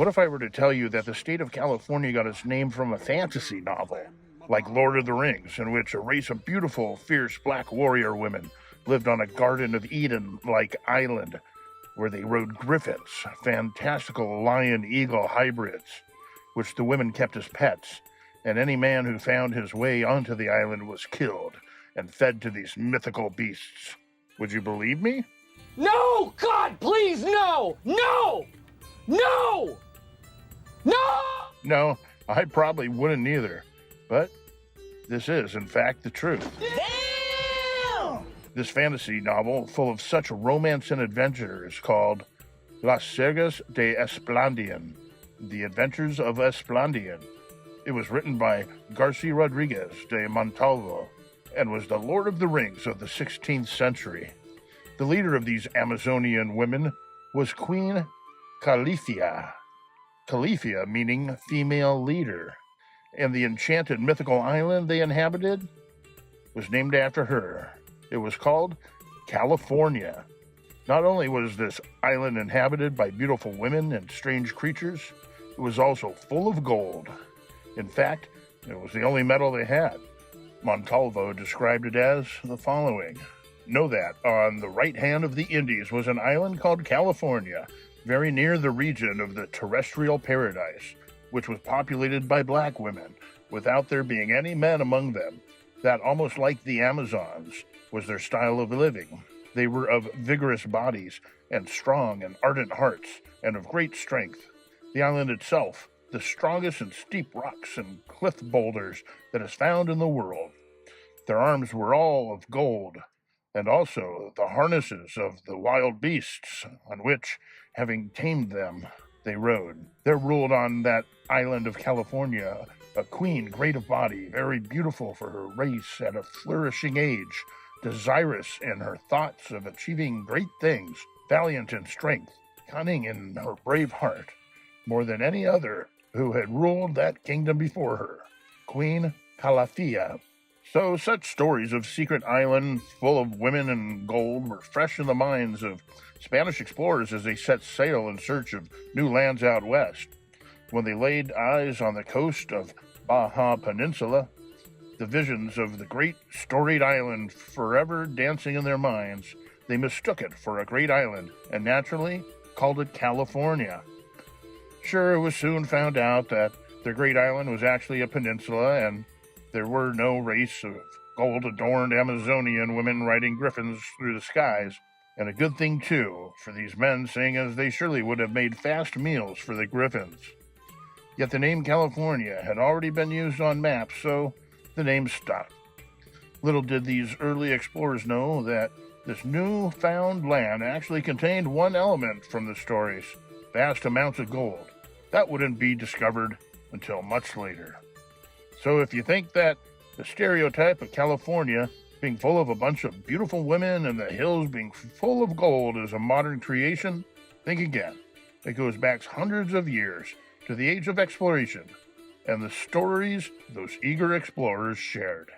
What if I were to tell you that the state of California got its name from a fantasy novel, like Lord of the Rings, in which a race of beautiful, fierce black warrior women lived on a Garden of Eden-like island where they rode griffins, fantastical lion-eagle hybrids, which the women kept as pets, and any man who found his way onto the island was killed and fed to these mythical beasts. Would you believe me? No! God, please, no! No! No! No! No, I probably wouldn't either, but this is, in fact, the truth. Damn! This fantasy novel, full of such romance and adventure, is called Las Sagas de Esplandian, The Adventures of Esplandian. It was written by Garcia Rodriguez de Montalvo and was the Lord of the Rings of the 16th century. The leader of these Amazonian women was Queen Calafia. Calafia meaning female leader, and the enchanted mythical island they inhabited was named after her. It was called California. Not only was this island inhabited by beautiful women and strange creatures, it was also full of gold. In fact, it was the only metal they had. Montalvo described it as the following. Know that on the right hand of the Indies was an island called California, very near the region of the terrestrial paradise, which was populated by black women, without there being any men among them. That, almost like the Amazons, was their style of living. They were of vigorous bodies, and strong and ardent hearts, and of great strength. The island itself, the strongest and steep rocks and cliff boulders that is found in the world. Their arms were all of gold, and also the harnesses of the wild beasts on which, having tamed them, they rode. There ruled on that island of California a queen, great of body, very beautiful for her race at a flourishing age, desirous in her thoughts of achieving great things, valiant in strength, cunning in her brave heart, more than any other who had ruled that kingdom before her, Queen Calafia. So such stories of secret island full of women and gold were fresh in the minds of Spanish explorers as they set sail in search of new lands out west. When they laid eyes on the coast of Baja Peninsula, the visions of the great storied island forever dancing in their minds, they mistook it for a great island and naturally called it California. Sure, it was soon found out that the great island was actually a peninsula, and there were no race of gold-adorned Amazonian women riding griffins through the skies. And a good thing, too, for these men, seeing as they surely would have made fast meals for the griffins. Yet the name California had already been used on maps, so the name stuck. Little did these early explorers know that this new-found land actually contained one element from the stories, vast amounts of gold. That wouldn't be discovered until much later. So if you think that the stereotype of California being full of a bunch of beautiful women and the hills being full of gold is a modern creation, think again. It goes back hundreds of years to the age of exploration and the stories those eager explorers shared.